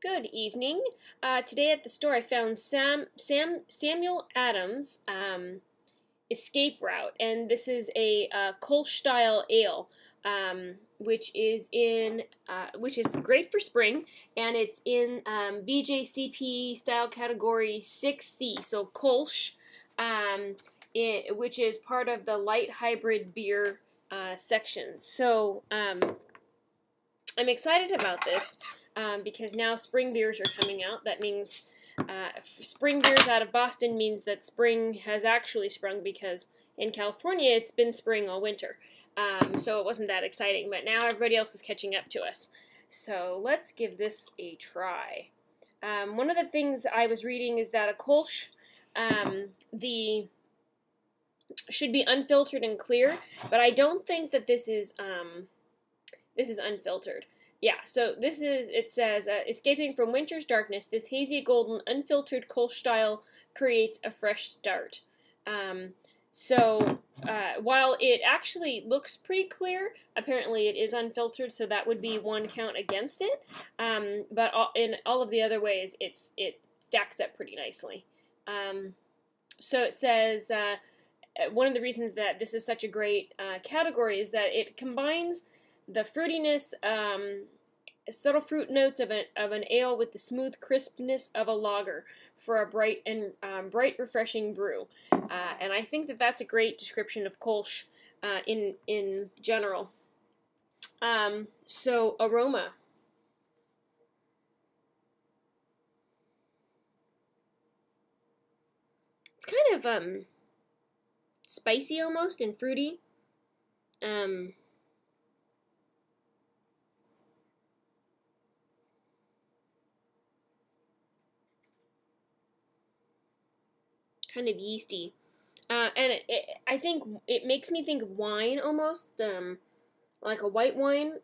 Good evening. Today at the store I found Samuel Adams' Escape Route, and this is a Kolsch style ale, which is great for spring, and it's in BJCP style category 6C, so Kolsch, which is part of the light hybrid beer section. So I'm excited about this. Because now spring beers are coming out. That means spring beers out of Boston means that spring has actually sprung, because in California it's been spring all winter. So it wasn't that exciting, but now everybody else is catching up to us. So let's give this a try. One of the things I was reading is that a Kolsch should be unfiltered and clear, but I don't think that this is unfiltered. Yeah, so it says, escaping from winter's darkness, this hazy golden unfiltered Kolsch style creates a fresh start. While it actually looks pretty clear, apparently it is unfiltered, so that would be one count against it. But in all of the other ways, it stacks up pretty nicely. So it says, one of the reasons that this is such a great category is that it combines the fruitiness, subtle fruit notes of an ale with the smooth crispness of a lager for a bright, refreshing brew. And I think that that's a great description of Kolsch in general. So aroma. It's kind of spicy almost and fruity. Kind of yeasty, and I think it makes me think of wine almost, like a white wine,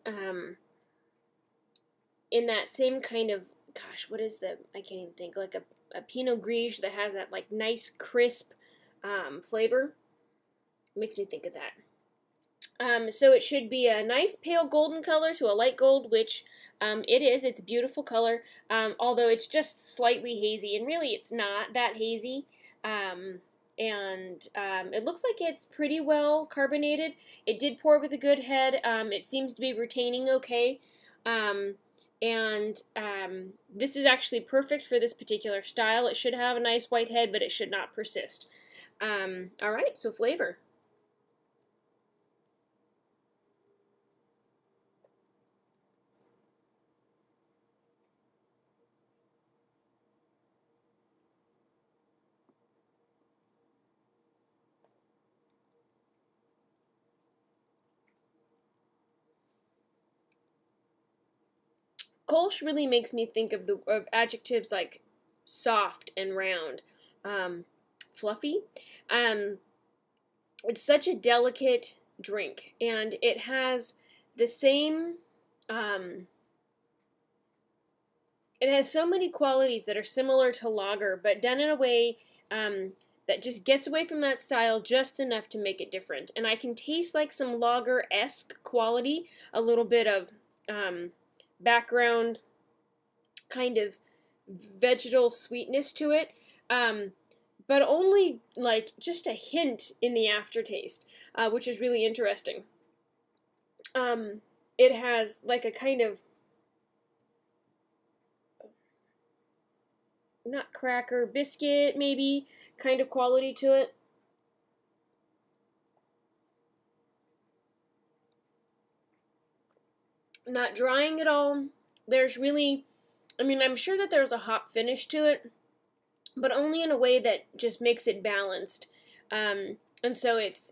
in that same kind of, gosh, what is I can't even think, like a Pinot Grigio that has that like nice crisp flavor. It makes me think of that. So it should be a nice pale golden color to a light gold, which it is. It's a beautiful color, although it's just slightly hazy, and really it's not that hazy. It looks like it's pretty well carbonated. It did pour with a good head. It seems to be retaining okay. This is actually perfect for this particular style. It should have a nice white head, but it should not persist. Alright, so flavor. Kolsch really makes me think of adjectives like soft and round, fluffy. It's such a delicate drink, and it has the same. It has so many qualities that are similar to lager, but done in a way that just gets away from that style just enough to make it different. And I can taste like some lager-esque quality, a little bit of background kind of vegetal sweetness to it, but only like just a hint in the aftertaste, which is really interesting. It has like a kind of nutcracker biscuit maybe kind of quality to it. Not drying at all. There's really, I mean, I'm sure that there's a hop finish to it, but only in a way that just makes it balanced. And so it's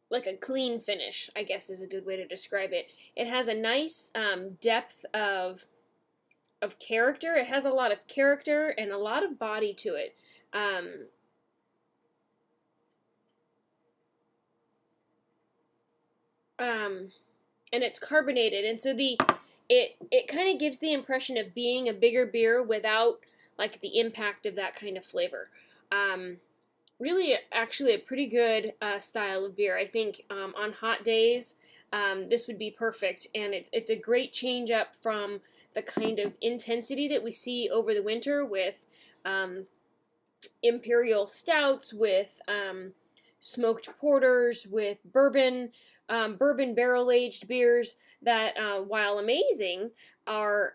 like a clean finish, I guess is a good way to describe it. It has a nice depth of character. It has a lot of character and a lot of body to it. And it's carbonated, and so it kind of gives the impression of being a bigger beer without like the impact of that kind of flavor. Really, actually, a pretty good style of beer. I think on hot days, this would be perfect. And it's a great change up from the kind of intensity that we see over the winter with imperial stouts, with smoked porters, with bourbon, bourbon barrel-aged beers that, while amazing, are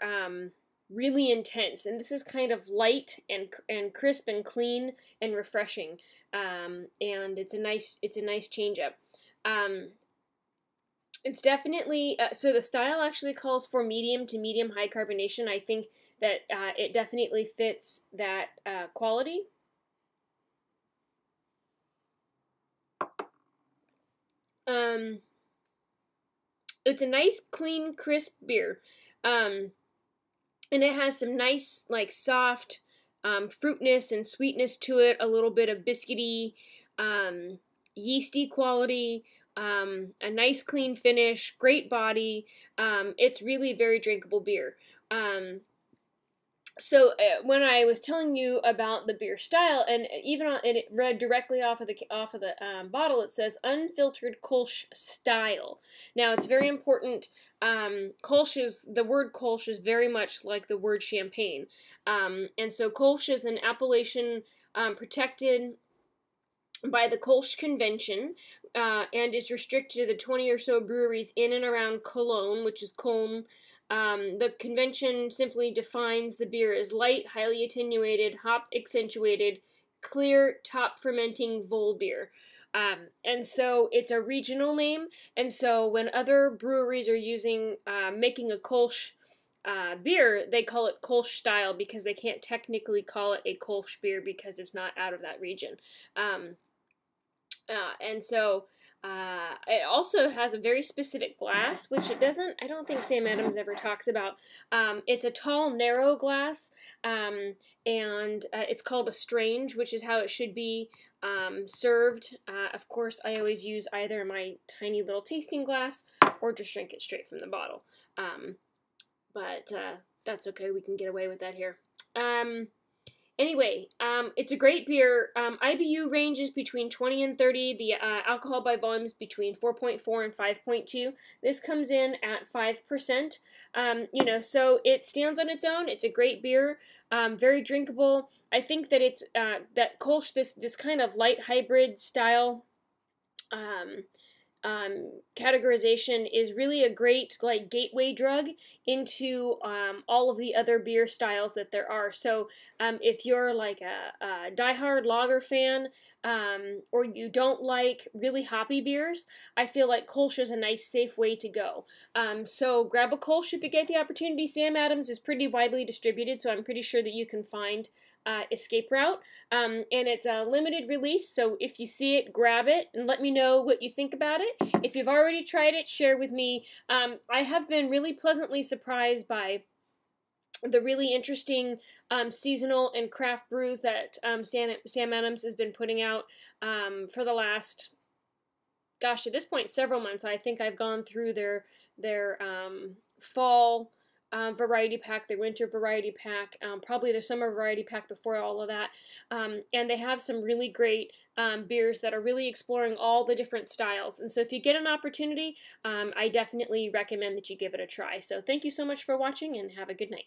really intense. And this is kind of light and crisp and clean and refreshing. And it's a nice change up. It's definitely, so the style actually calls for medium to medium high carbonation. I think that it definitely fits that quality. It's a nice, clean, crisp beer. And it has some nice, like, soft fruitness and sweetness to it, a little bit of biscuity, yeasty quality, a nice, clean finish, great body. It's really a very drinkable beer. So when I was telling you about the beer style, and even and it read directly off of the bottle, it says unfiltered Kolsch style. Now it's very important. The word Kolsch is very much like the word champagne, and so Kolsch is an appellation protected by the Kolsch Convention, and is restricted to the 20 or so breweries in and around Cologne, which is Köln. The convention simply defines the beer as light, highly attenuated, hop accentuated, clear, top fermenting vol beer. And so it's a regional name, and so when other breweries are making a Kolsch beer, they call it Kolsch style because they can't technically call it a Kolsch beer because it's not out of that region. And so it also has a very specific glass, which I don't think Sam Adams ever talks about. It's a tall, narrow glass, and it's called a strange, which is how it should be served. Of course, I always use either my tiny little tasting glass or just drink it straight from the bottle. But that's okay, we can get away with that here. Anyway, it's a great beer. IBU ranges between 20 and 30. The alcohol by volume is between 4.4 and 5.2. This comes in at 5%. So it stands on its own. It's a great beer. Very drinkable. I think that it's that Kolsch, this kind of light hybrid style categorization is really a great gateway drug into all of the other beer styles that there are. So if you're like a diehard lager fan, or you don't like really hoppy beers, I feel like Kolsch is a nice safe way to go. So grab a Kolsch if you get the opportunity. Sam Adams is pretty widely distributed, so I'm pretty sure that you can find Escape Route, and it's a limited release, so if you see it, grab it and let me know what you think about it. If you've already tried it, share with me. I have been really pleasantly surprised by the really interesting seasonal and craft brews that Sam Adams has been putting out for the last, gosh, at this point, several months. I think I've gone through their fall variety pack, their winter variety pack, probably their summer variety pack before all of that, and they have some really great beers that are really exploring all the different styles. And so if you get an opportunity, I definitely recommend that you give it a try. So thank you so much for watching, and have a good night.